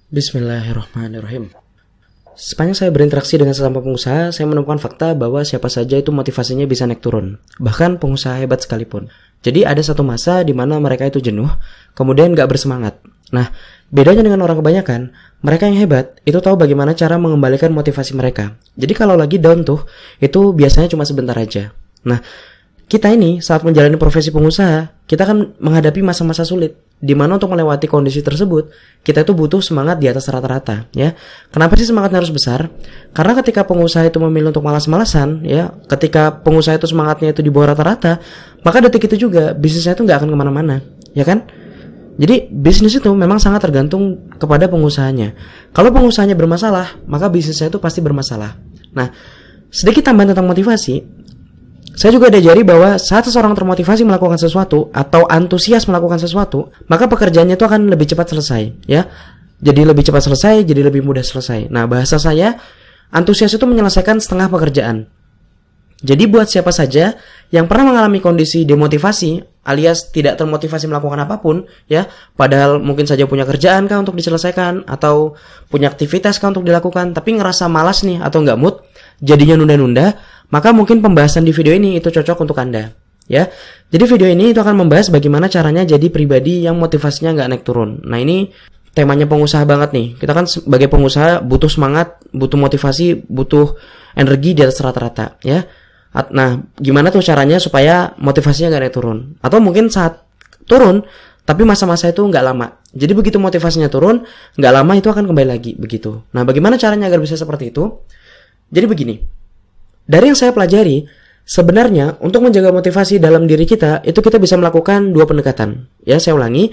Bismillahirrahmanirrahim. Sepanjang saya berinteraksi dengan sesama pengusaha, saya menemukan fakta bahwa siapa saja itu motivasinya bisa naik turun, bahkan pengusaha hebat sekalipun. Jadi ada satu masa di mana mereka itu jenuh, kemudian gak bersemangat. Nah, bedanya dengan orang kebanyakan, mereka yang hebat itu tahu bagaimana cara mengembalikan motivasi mereka. Jadi kalau lagi down tuh, itu biasanya cuma sebentar aja. Nah, kita ini saat menjalani profesi pengusaha, kita akan menghadapi masa-masa sulit, di mana untuk melewati kondisi tersebut, kita itu butuh semangat di atas rata-rata, ya. Kenapa sih semangatnya harus besar? Karena ketika pengusaha itu memilih untuk malas-malasan, ya, ketika pengusaha itu semangatnya itu di bawah rata-rata, maka detik itu juga bisnisnya itu nggak akan kemana-mana, ya kan? Jadi bisnis itu memang sangat tergantung kepada pengusahanya. Kalau pengusahanya bermasalah, maka bisnisnya itu pasti bermasalah. Nah, sedikit tambahan tentang motivasi. Saya juga diajari bahwa saat seseorang termotivasi melakukan sesuatu atau antusias melakukan sesuatu, maka pekerjaannya itu akan lebih cepat selesai, ya. Jadi lebih cepat selesai, jadi lebih mudah selesai. Nah, bahasa saya, antusias itu menyelesaikan setengah pekerjaan. Jadi buat siapa saja yang pernah mengalami kondisi demotivasi alias tidak termotivasi melakukan apapun, ya, padahal mungkin saja punya kerjaan kah untuk diselesaikan atau punya aktivitas kah untuk dilakukan, tapi ngerasa malas nih atau nggak mood, jadinya nunda-nunda, maka mungkin pembahasan di video ini itu cocok untuk Anda, ya. Jadi video ini itu akan membahas bagaimana caranya jadi pribadi yang motivasinya nggak naik turun. Nah, ini temanya pengusaha banget nih. Kita kan sebagai pengusaha butuh semangat, butuh motivasi, butuh energi di atas rata-rata, ya. Nah, gimana tuh caranya supaya motivasinya nggak naik turun? Atau mungkin saat turun, tapi masa-masa itu nggak lama. Jadi begitu motivasinya turun, nggak lama itu akan kembali lagi, begitu. Nah, bagaimana caranya agar bisa seperti itu? Jadi begini, dari yang saya pelajari, sebenarnya untuk menjaga motivasi dalam diri kita, itu kita bisa melakukan dua pendekatan. Ya, saya ulangi,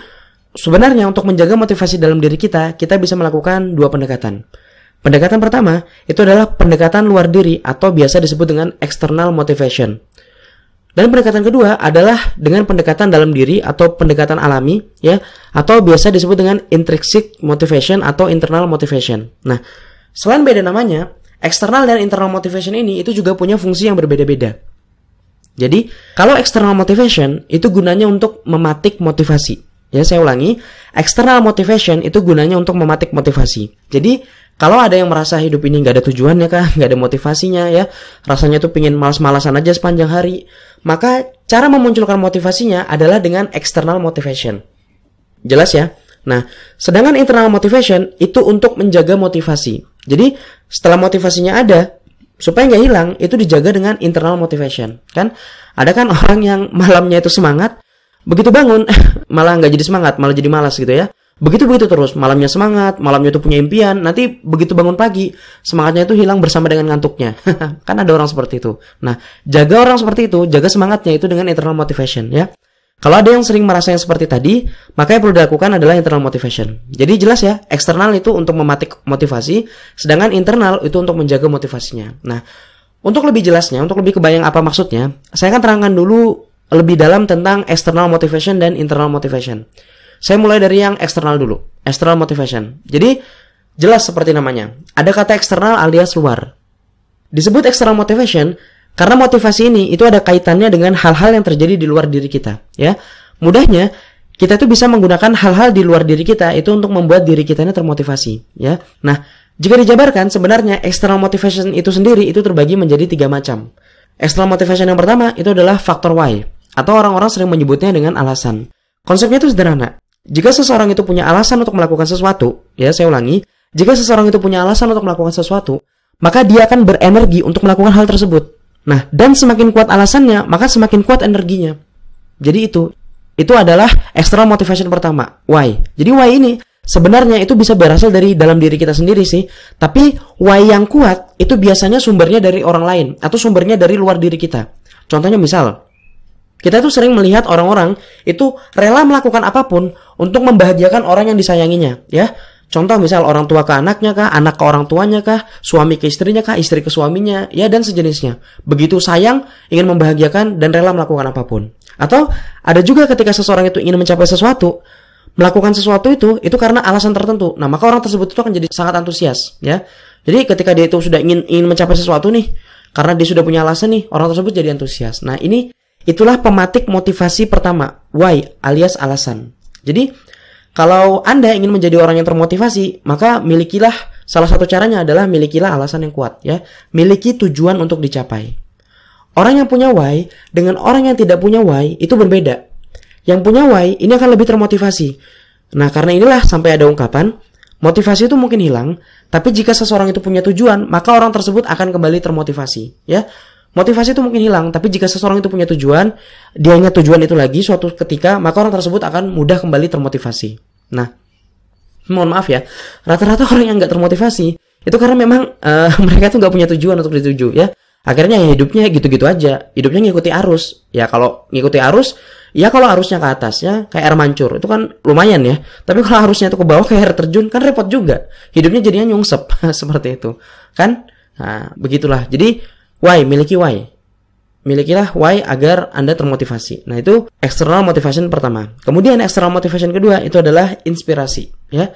sebenarnya untuk menjaga motivasi dalam diri kita bisa melakukan dua pendekatan. Pendekatan pertama, itu adalah pendekatan luar diri atau biasa disebut dengan external motivation. Dan pendekatan kedua adalah dengan pendekatan dalam diri atau pendekatan alami, ya, atau biasa disebut dengan intrinsic motivation atau internal motivation. Nah, selain beda namanya, external dan internal motivation ini itu juga punya fungsi yang berbeda-beda. Jadi, kalau external motivation itu gunanya untuk mematik motivasi. Ya, saya ulangi, external motivation itu gunanya untuk mematik motivasi. Jadi, kalau ada yang merasa hidup ini nggak ada tujuannya kah, nggak ada motivasinya, ya, rasanya tuh pingin malas-malasan aja sepanjang hari, maka cara memunculkan motivasinya adalah dengan external motivation. Jelas ya? Nah, sedangkan internal motivation itu untuk menjaga motivasi. Jadi, setelah motivasinya ada, supaya nggak hilang, itu dijaga dengan internal motivation. Kan? Ada kan orang yang malamnya itu semangat, begitu bangun, malah nggak jadi semangat, malah jadi malas gitu ya. Begitu terus, malamnya semangat, malamnya itu punya impian, nanti begitu bangun pagi, semangatnya itu hilang bersama dengan ngantuknya. Kan ada orang seperti itu. Nah, jaga orang seperti itu, jaga semangatnya itu dengan internal motivation, ya. Kalau ada yang sering merasa yang seperti tadi, maka yang perlu dilakukan adalah internal motivation. Jadi jelas ya, eksternal itu untuk mematik motivasi, sedangkan internal itu untuk menjaga motivasinya. Nah, untuk lebih jelasnya, untuk lebih kebayang apa maksudnya, saya akan terangkan dulu lebih dalam tentang external motivation dan internal motivation. Saya mulai dari yang eksternal dulu, external motivation. Jadi, jelas seperti namanya. Ada kata eksternal alias luar. Disebut external motivation karena motivasi ini itu ada kaitannya dengan hal-hal yang terjadi di luar diri kita, ya. Mudahnya, kita itu bisa menggunakan hal-hal di luar diri kita itu untuk membuat diri kita ini termotivasi, ya. Nah, jika dijabarkan sebenarnya external motivation itu sendiri itu terbagi menjadi 3 macam. External motivation yang pertama itu adalah faktor why, atau orang-orang sering menyebutnya dengan alasan. Konsepnya itu sederhana. Jika seseorang itu punya alasan untuk melakukan sesuatu, ya, saya ulangi, jika seseorang itu punya alasan untuk melakukan sesuatu, maka dia akan berenergi untuk melakukan hal tersebut. Nah, dan semakin kuat alasannya, maka semakin kuat energinya. Jadi itu adalah external motivation pertama, why. Jadi why ini sebenarnya itu bisa berasal dari dalam diri kita sendiri sih, tapi why yang kuat itu biasanya sumbernya dari orang lain atau sumbernya dari luar diri kita. Contohnya misal, kita tuh sering melihat orang-orang itu rela melakukan apapun untuk membahagiakan orang yang disayanginya, ya. Contoh misal orang tua ke anaknya kah, anak ke orang tuanya kah, suami ke istrinya kah, istri ke suaminya, ya, dan sejenisnya. Begitu sayang, ingin membahagiakan dan rela melakukan apapun. Atau ada juga ketika seseorang itu ingin mencapai sesuatu, melakukan sesuatu itu karena alasan tertentu. Nah, maka orang tersebut itu akan jadi sangat antusias, ya. Jadi ketika dia itu sudah ingin mencapai sesuatu nih, karena dia sudah punya alasan nih, orang tersebut jadi antusias. Nah, itulah pematik motivasi pertama, why alias alasan. Jadi, Kalau Anda ingin menjadi orang yang termotivasi, maka milikilah, salah satu caranya adalah milikilah alasan yang kuat ya. Miliki tujuan untuk dicapai. Orang yang punya why dengan orang yang tidak punya why itu berbeda. Yang punya why ini akan lebih termotivasi. Nah, karena inilah sampai ada ungkapan, motivasi itu mungkin hilang, tapi jika seseorang itu punya tujuan, maka orang tersebut akan kembali termotivasi ya. Motivasi itu mungkin hilang, tapi jika seseorang itu punya tujuan, dia ingat tujuan itu lagi suatu ketika, maka orang tersebut akan mudah kembali termotivasi. Nah, mohon maaf ya, rata-rata orang yang nggak termotivasi itu karena memang mereka tuh nggak punya tujuan untuk dituju ya. Akhirnya ya hidupnya gitu-gitu aja, hidupnya ngikuti arus. Ya kalau ngikuti arus, ya kalau arusnya ke atasnya kayak air mancur, itu kan lumayan ya. Tapi kalau arusnya itu ke bawah kayak air terjun, kan repot juga. Hidupnya jadinya nyungsep seperti itu, kan? Nah, begitulah. Jadi why, miliki why. Milikilah why agar Anda termotivasi. Nah, itu external motivation pertama. Kemudian external motivation kedua itu adalah inspirasi, ya.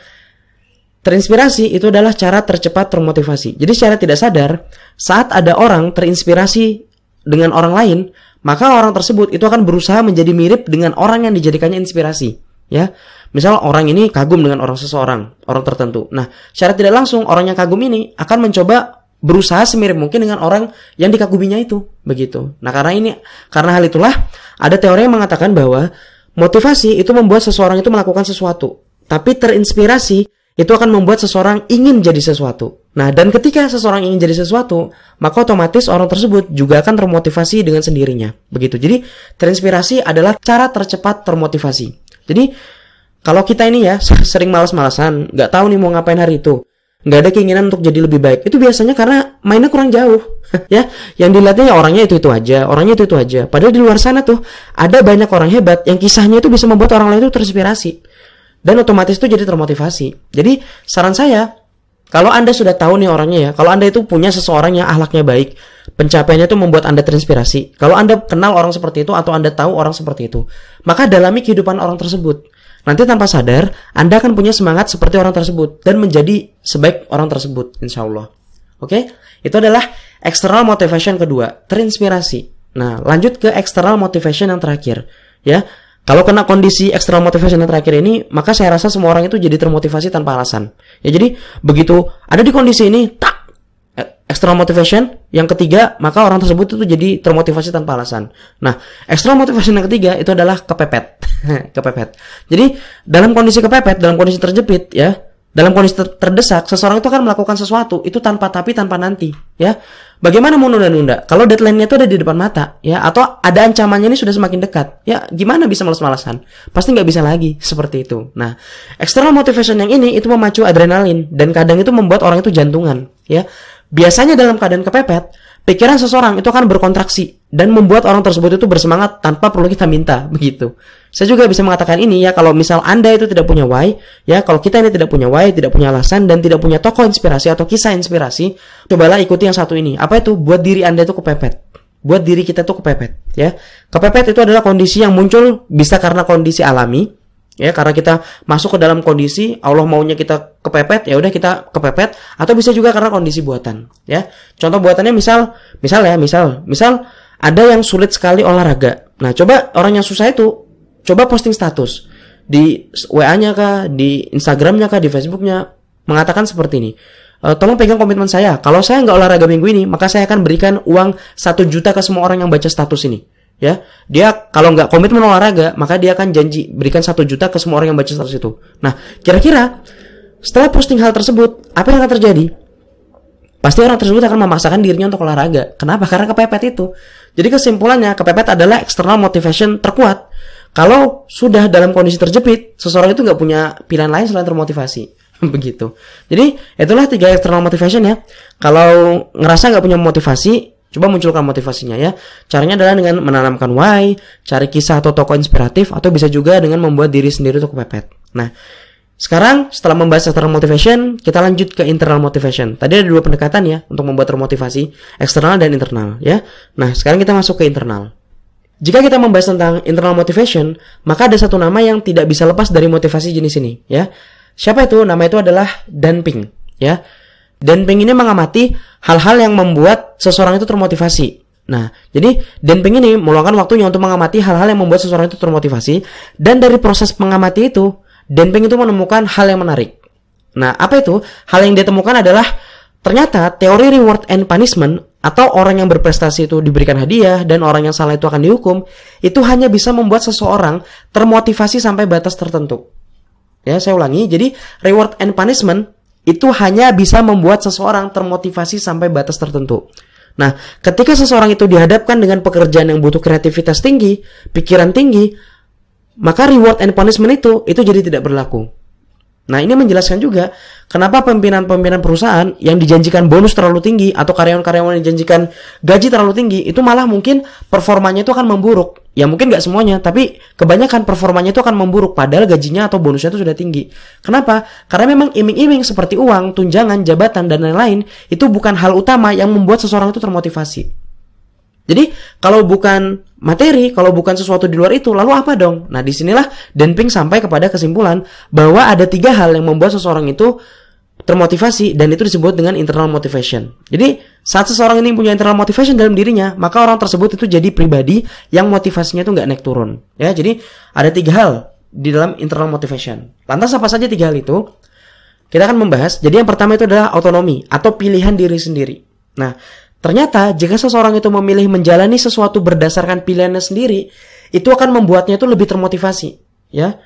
Terinspirasi itu adalah cara tercepat termotivasi. Jadi secara tidak sadar, saat ada orang terinspirasi dengan orang lain, maka orang tersebut itu akan berusaha menjadi mirip dengan orang yang dijadikannya inspirasi, ya. Misal orang ini kagum dengan seseorang, orang tertentu. Nah, secara tidak langsung orang yang kagum ini akan mencoba berusaha semirip mungkin dengan orang yang dikaguminya itu, begitu. Nah, karena hal itulah ada teori yang mengatakan bahwa motivasi itu membuat seseorang itu melakukan sesuatu, tapi terinspirasi itu akan membuat seseorang ingin jadi sesuatu. Nah, dan ketika seseorang ingin jadi sesuatu, maka otomatis orang tersebut juga akan termotivasi dengan sendirinya, begitu. Jadi, terinspirasi adalah cara tercepat termotivasi. Jadi, kalau kita ini ya sering malas-malasan, nggak tahu nih mau ngapain hari itu, nggak ada keinginan untuk jadi lebih baik, itu biasanya karena mainnya kurang jauh. Ya, yang dilihatnya ya orangnya itu aja, Padahal di luar sana tuh ada banyak orang hebat yang kisahnya itu bisa membuat orang lain itu terinspirasi. Dan otomatis itu jadi termotivasi. Jadi saran saya, kalau Anda sudah tahu nih orangnya ya, kalau Anda itu punya seseorang yang akhlaknya baik, pencapaiannya itu membuat Anda terinspirasi. Kalau Anda kenal orang seperti itu atau Anda tahu orang seperti itu, maka dalami kehidupan orang tersebut. Nanti tanpa sadar, Anda akan punya semangat seperti orang tersebut dan menjadi sebaik orang tersebut, insya Allah. Oke? Itu adalah external motivation kedua, terinspirasi. Nah, lanjut ke external motivation yang terakhir, ya. Kalau kena kondisi external motivation yang terakhir ini, maka saya rasa semua orang itu jadi termotivasi tanpa alasan. Ya, jadi begitu ada di kondisi ini, tak, external motivation yang ketiga, maka orang tersebut itu jadi termotivasi tanpa alasan. Nah, external motivation yang ketiga itu adalah kepepet. Kepepet. Jadi dalam kondisi kepepet, dalam kondisi terjepit, ya, dalam kondisi terdesak, seseorang itu akan melakukan sesuatu itu tanpa tapi tanpa nanti, ya. Bagaimana mau nunda-nunda? Kalau deadline-nya itu ada di depan mata, ya, atau ada ancamannya ini sudah semakin dekat, ya, gimana bisa malas-malasan? Pasti nggak bisa lagi seperti itu. Nah, external motivation yang ini itu memacu adrenalin dan kadang itu membuat orang itu jantungan, ya. Biasanya dalam keadaan kepepet, pikiran seseorang itu akan berkontraksi dan membuat orang tersebut itu bersemangat tanpa perlu kita minta, begitu. Saya juga bisa mengatakan ini ya, kalau misal Anda itu tidak punya why, ya, kalau kita ini tidak punya why, tidak punya alasan dan tidak punya tokoh inspirasi atau kisah inspirasi, cobalah ikuti yang satu ini. Apa itu? Buat diri Anda itu kepepet. Buat diri kita itu kepepet, ya. Kepepet itu adalah kondisi yang muncul bisa karena kondisi alami, ya, karena kita masuk ke dalam kondisi Allah maunya kita kepepet, ya udah kita kepepet, atau bisa juga karena kondisi buatan, ya. Contoh buatannya misal ada yang sulit sekali olahraga. Nah, coba orang yang susah itu coba posting status di WA-nya kah, di Instagram-nya kah, di Facebook-nya, mengatakan seperti ini. Tolong pegang komitmen saya. Kalau saya nggak olahraga minggu ini, maka saya akan berikan uang 1 juta ke semua orang yang baca status ini. Ya, dia kalau nggak komitmen olahraga, maka dia akan janji berikan 1 juta ke semua orang yang baca status itu. Nah, kira-kira setelah posting hal tersebut, apa yang akan terjadi? Pasti orang tersebut akan memaksakan dirinya untuk olahraga. Kenapa? Karena kepepet itu. Jadi kesimpulannya, kepepet adalah external motivation terkuat. Kalau sudah dalam kondisi terjepit, seseorang itu nggak punya pilihan lain selain termotivasi. Begitu. Jadi itulah 3 external motivation ya. Kalau ngerasa nggak punya motivasi, coba munculkan motivasinya ya. Caranya adalah dengan menanamkan why, cari kisah atau tokoh inspiratif, atau bisa juga dengan membuat diri sendiri itu kepepet. Nah, sekarang setelah membahas external motivation, kita lanjut ke internal motivation. Tadi ada 2 pendekatan ya untuk membuat termotivasi, eksternal dan internal ya. Nah, sekarang kita masuk ke internal. Jika kita membahas tentang internal motivation, maka ada satu nama yang tidak bisa lepas dari motivasi jenis ini ya. Siapa itu? Nama itu adalah Dan Pink ya. Dan Pink ini mengamati hal-hal yang membuat seseorang itu termotivasi. Nah, jadi Dan Pink ini meluangkan waktunya untuk mengamati hal-hal yang membuat seseorang itu termotivasi, dan dari proses mengamati itu, Denping itu menemukan hal yang menarik. Nah, apa itu? Hal yang dia temukan adalah ternyata teori reward and punishment atau orang yang berprestasi itu diberikan hadiah dan orang yang salah itu akan dihukum, itu hanya bisa membuat seseorang termotivasi sampai batas tertentu. Ya, saya ulangi. Jadi, reward and punishment itu hanya bisa membuat seseorang termotivasi sampai batas tertentu. Nah, ketika seseorang itu dihadapkan dengan pekerjaan yang butuh kreativitas tinggi, pikiran tinggi, maka reward and punishment itu jadi tidak berlaku. Nah, ini menjelaskan juga kenapa pimpinan-pimpinan perusahaan yang dijanjikan bonus terlalu tinggi atau karyawan-karyawan yang dijanjikan gaji terlalu tinggi, itu malah mungkin performanya itu akan memburuk. Ya mungkin nggak semuanya, tapi kebanyakan performanya itu akan memburuk padahal gajinya atau bonusnya itu sudah tinggi. Kenapa? Karena memang iming-iming seperti uang, tunjangan, jabatan, dan lain-lain itu bukan hal utama yang membuat seseorang itu termotivasi. Jadi, kalau bukan materi, kalau bukan sesuatu di luar itu, lalu apa dong? Nah, disinilah Denping sampai kepada kesimpulan bahwa ada 3 hal yang membuat seseorang itu termotivasi, dan itu disebut dengan internal motivation. Jadi, saat seseorang ini punya internal motivation dalam dirinya, maka orang tersebut itu jadi pribadi yang motivasinya itu nggak naik turun. Ya, jadi ada 3 hal di dalam internal motivation. Lantas apa saja 3 hal itu? Kita akan membahas. Jadi yang pertama itu adalah autonomi atau pilihan diri sendiri. Nah, ternyata jika seseorang itu memilih menjalani sesuatu berdasarkan pilihannya sendiri, itu akan membuatnya itu lebih termotivasi, ya.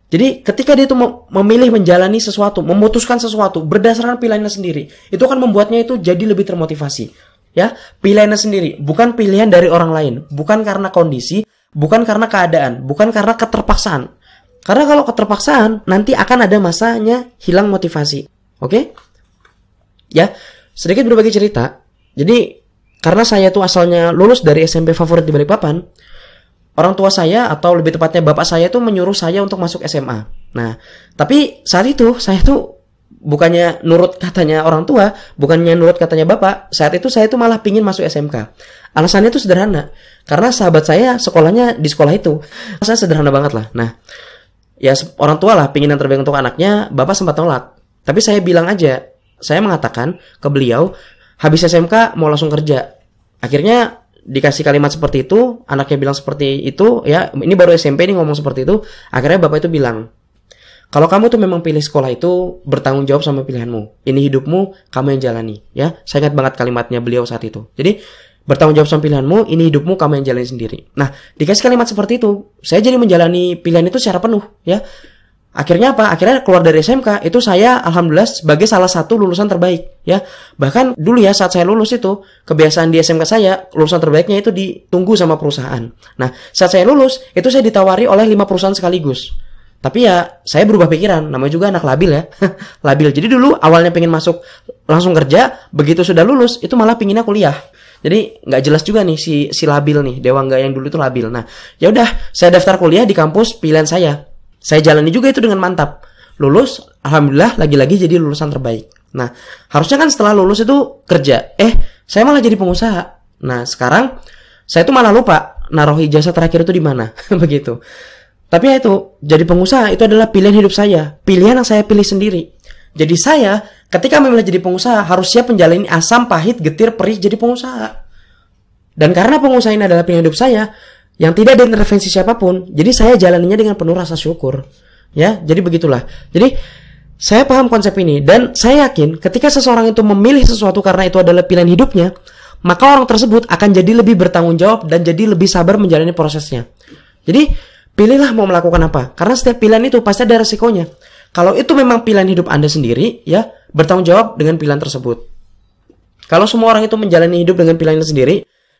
Jadi ketika dia itu memilih menjalani sesuatu, memutuskan sesuatu berdasarkan pilihannya sendiri, itu akan membuatnya itu jadi lebih termotivasi, ya. Pilihannya sendiri, bukan pilihan dari orang lain, bukan karena kondisi, bukan karena keadaan, bukan karena keterpaksaan. Karena kalau keterpaksaan, nanti akan ada masanya hilang motivasi. Oke? Ya, sedikit berbagi cerita. Jadi, karena saya tuh asalnya lulus dari SMP favorit di Balikpapan, orang tua saya atau lebih tepatnya bapak saya tuh menyuruh saya untuk masuk SMA. Nah, tapi saat itu saya tuh bukannya nurut katanya orang tua, bukannya nurut katanya bapak, saat itu saya tuh malah pingin masuk SMK. Alasannya tuh sederhana, karena sahabat saya sekolahnya di sekolah itu. Saya sederhana banget lah. Nah, ya orang tua lah pingin yang terbaik untuk anaknya, bapak sempat nolak. Tapi saya bilang aja, saya mengatakan ke beliau, habis SMK mau langsung kerja. Akhirnya dikasih kalimat seperti itu, anaknya bilang seperti itu, ya ini baru SMP nih ngomong seperti itu. Akhirnya bapak itu bilang, kalau kamu tuh memang pilih sekolah itu, bertanggung jawab sama pilihanmu. Ini hidupmu, kamu yang jalani. Ya, saya ingat banget kalimatnya beliau saat itu. Jadi, bertanggung jawab sama pilihanmu, ini hidupmu, kamu yang jalani sendiri. Nah, dikasih kalimat seperti itu, saya jadi menjalani pilihan itu secara penuh, ya. Akhirnya apa? Akhirnya keluar dari SMK, itu saya alhamdulillah sebagai salah satu lulusan terbaik, ya. Bahkan dulu ya saat saya lulus itu, kebiasaan di SMK saya, lulusan terbaiknya itu ditunggu sama perusahaan. Nah, saat saya lulus, itu saya ditawari oleh 5 perusahaan sekaligus. Tapi ya, saya berubah pikiran, namanya juga anak labil ya. Labil. Jadi dulu awalnya pengen masuk langsung kerja, begitu sudah lulus, itu malah pengennya kuliah. Jadi nggak jelas juga nih si labil nih, Dewangga yang dulu itu labil. Nah, ya udah, saya daftar kuliah di kampus pilihan saya. Saya jalani juga itu dengan mantap. Lulus, alhamdulillah lagi-lagi jadi lulusan terbaik. Nah, harusnya kan setelah lulus itu kerja. Saya malah jadi pengusaha. Nah, sekarang saya tuh malah lupa naruh ijazah terakhir itu di mana. Begitu. Tapi ya itu, jadi pengusaha itu adalah pilihan hidup saya. Pilihan yang saya pilih sendiri. Jadi saya, ketika memilih jadi pengusaha, harus siap menjalani asam, pahit, getir, perih jadi pengusaha. Dan karena pengusaha ini adalah pilihan hidup saya, yang tidak ada intervensi siapapun, jadi saya jalaninya dengan penuh rasa syukur. Ya, jadi begitulah. Jadi saya paham konsep ini dan saya yakin ketika seseorang itu memilih sesuatu karena itu adalah pilihan hidupnya, maka orang tersebut akan jadi lebih bertanggung jawab dan jadi lebih sabar menjalani prosesnya. Jadi pilihlah mau melakukan apa, karena setiap pilihan itu pasti ada resikonya. Kalau itu memang pilihan hidup Anda sendiri, ya bertanggung jawab dengan pilihan tersebut. Kalau semua orang itu menjalani hidup dengan pilihannya sendiri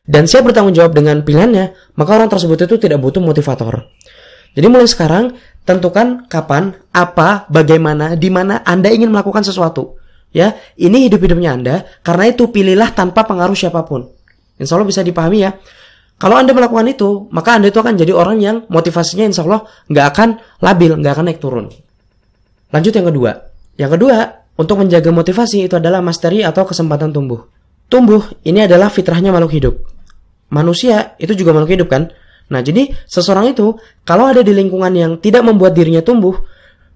dan siap bertanggung jawab dengan pilihannya, maka orang tersebut itu tidak butuh motivator. Jadi mulai sekarang, tentukan kapan, apa, bagaimana, di mana Anda ingin melakukan sesuatu. Ya, ini hidup-hidupnya Anda, karena itu pilihlah tanpa pengaruh siapapun. Insya Allah bisa dipahami ya. Kalau Anda melakukan itu, maka Anda itu akan jadi orang yang motivasinya insya Allah nggak akan labil, nggak akan naik turun. Lanjut yang kedua. Yang kedua, untuk menjaga motivasi itu adalah mastery atau kesempatan tumbuh. Tumbuh, ini adalah fitrahnya makhluk hidup. Manusia itu juga makhluk hidup kan? Nah, jadi seseorang itu kalau ada di lingkungan yang tidak membuat dirinya tumbuh,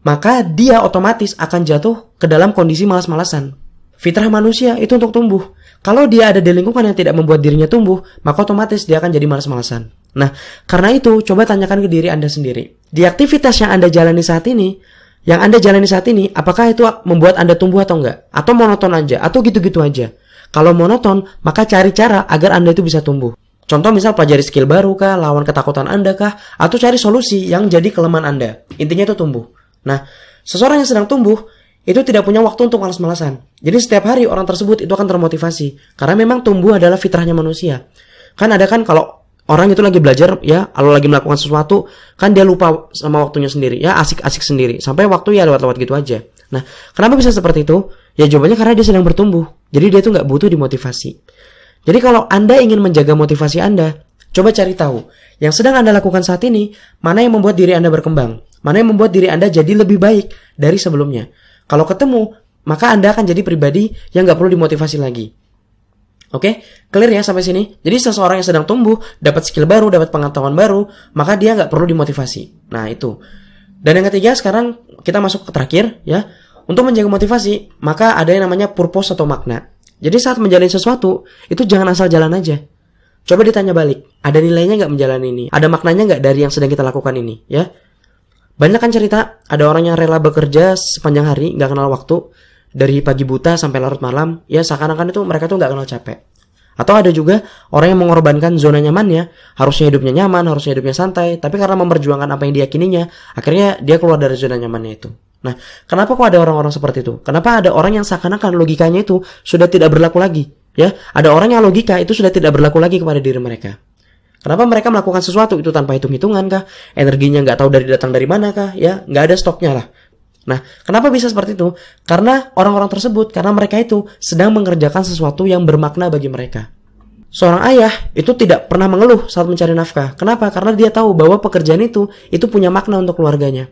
maka dia otomatis akan jatuh ke dalam kondisi malas-malasan. Fitrah manusia itu untuk tumbuh. Kalau dia ada di lingkungan yang tidak membuat dirinya tumbuh, maka otomatis dia akan jadi malas-malasan. Nah, karena itu coba tanyakan ke diri Anda sendiri. Di aktivitas yang Anda jalani saat ini, apakah itu membuat Anda tumbuh atau enggak? Atau monoton aja, atau gitu-gitu aja? Kalau monoton, maka cari cara agar Anda itu bisa tumbuh. Contoh misal pelajari skill baru kah, lawan ketakutan Anda kah, atau cari solusi yang jadi kelemahan Anda. Intinya itu tumbuh. Nah, seseorang yang sedang tumbuh, itu tidak punya waktu untuk malas-malasan. Jadi setiap hari orang tersebut itu akan termotivasi. Karena memang tumbuh adalah fitrahnya manusia. Kan ada kan kalau orang itu lagi belajar ya, kalau lagi melakukan sesuatu, kan dia lupa sama waktunya sendiri, ya asik-asik sendiri, sampai waktu ya lewat-lewat gitu aja. Nah, kenapa bisa seperti itu? Ya jawabannya karena dia sedang bertumbuh. Jadi dia tuh nggak butuh dimotivasi. Jadi kalau Anda ingin menjaga motivasi Anda, coba cari tahu, yang sedang Anda lakukan saat ini, mana yang membuat diri Anda berkembang, mana yang membuat diri Anda jadi lebih baik dari sebelumnya. Kalau ketemu, maka Anda akan jadi pribadi yang nggak perlu dimotivasi lagi. Oke, clear ya sampai sini? Jadi seseorang yang sedang tumbuh, dapat skill baru, dapat pengetahuan baru, maka dia nggak perlu dimotivasi. Nah itu. Dan yang ketiga sekarang kita masuk ke terakhir ya. Untuk menjaga motivasi, maka ada yang namanya purpose atau makna. Jadi saat menjalani sesuatu, itu jangan asal jalan aja. Coba ditanya balik, ada nilainya nggak menjalani ini? Ada maknanya nggak dari yang sedang kita lakukan ini? Ya. Banyak kan cerita, ada orang yang rela bekerja sepanjang hari, nggak kenal waktu. Dari pagi buta sampai larut malam, ya seakan-akan itu mereka tuh nggak kenal capek. Atau ada juga orang yang mengorbankan zona nyamannya, harusnya hidupnya nyaman, harusnya hidupnya santai, tapi karena memperjuangkan apa yang diyakininya, akhirnya dia keluar dari zona nyamannya itu. Nah, kenapa kok ada orang-orang seperti itu? Kenapa ada orang yang seakan-akan logikanya itu sudah tidak berlaku lagi? Ya, ada orang yang logika itu sudah tidak berlaku lagi kepada diri mereka. Kenapa mereka melakukan sesuatu itu tanpa hitung-hitungan kah? Energinya nggak tahu datang dari mana kah? Ya, nggak ada stoknya lah. Nah, kenapa bisa seperti itu? Karena orang-orang tersebut, karena mereka itu sedang mengerjakan sesuatu yang bermakna bagi mereka. Seorang ayah itu tidak pernah mengeluh saat mencari nafkah. Kenapa? Karena dia tahu bahwa pekerjaan itu punya makna untuk keluarganya.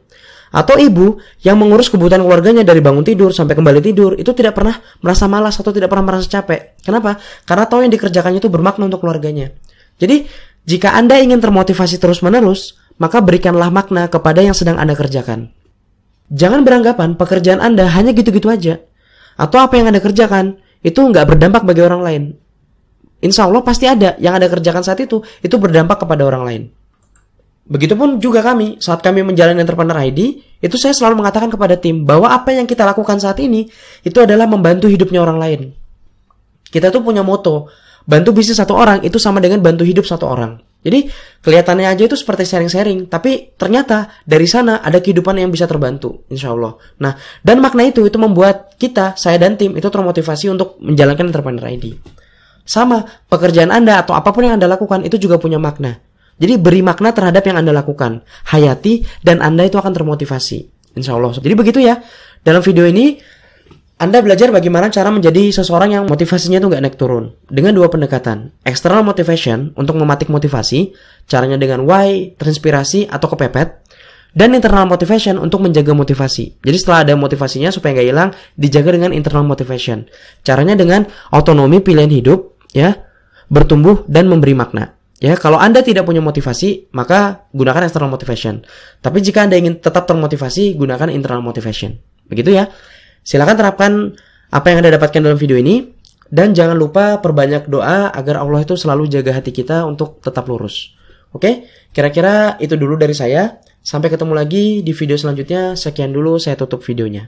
Atau ibu yang mengurus kebutuhan keluarganya dari bangun tidur sampai kembali tidur, itu tidak pernah merasa malas atau tidak pernah merasa capek. Kenapa? Karena tahu yang dikerjakannya itu bermakna untuk keluarganya. Jadi, jika Anda ingin termotivasi terus-menerus, maka berikanlah makna kepada yang sedang Anda kerjakan. Jangan beranggapan pekerjaan Anda hanya gitu-gitu aja. Atau apa yang Anda kerjakan itu nggak berdampak bagi orang lain. Insya Allah pasti ada yang Anda kerjakan saat itu berdampak kepada orang lain. Begitupun juga kami, saat kami menjalani Entrepreneur ID, itu saya selalu mengatakan kepada tim bahwa apa yang kita lakukan saat ini itu adalah membantu hidupnya orang lain. Kita tuh punya moto, bantu bisnis satu orang itu sama dengan bantu hidup satu orang. Jadi kelihatannya aja itu seperti sharing-sharing, tapi ternyata dari sana ada kehidupan yang bisa terbantu, insya Allah. Nah, dan makna itu membuat kita, saya dan tim itu termotivasi untuk menjalankan Entrepreneur ID. Sama, pekerjaan Anda atau apapun yang Anda lakukan itu juga punya makna. Jadi beri makna terhadap yang Anda lakukan, hayati, dan Anda itu akan termotivasi, insya Allah. Jadi begitu ya, dalam video ini Anda belajar bagaimana cara menjadi seseorang yang motivasinya itu nggak naik turun. Dengan dua pendekatan. External motivation untuk mematik motivasi. Caranya dengan why, terinspirasi, atau kepepet. Dan internal motivation untuk menjaga motivasi. Jadi setelah ada motivasinya supaya nggak hilang, dijaga dengan internal motivation. Caranya dengan otonomi pilihan hidup, ya, bertumbuh dan memberi makna. Ya, kalau Anda tidak punya motivasi, maka gunakan external motivation. Tapi jika Anda ingin tetap termotivasi, gunakan internal motivation. Begitu ya. Silakan terapkan apa yang Anda dapatkan dalam video ini. Dan jangan lupa perbanyak doa agar Allah itu selalu jaga hati kita untuk tetap lurus. Oke, kira-kira itu dulu dari saya. Sampai ketemu lagi di video selanjutnya. Sekian dulu, saya tutup videonya.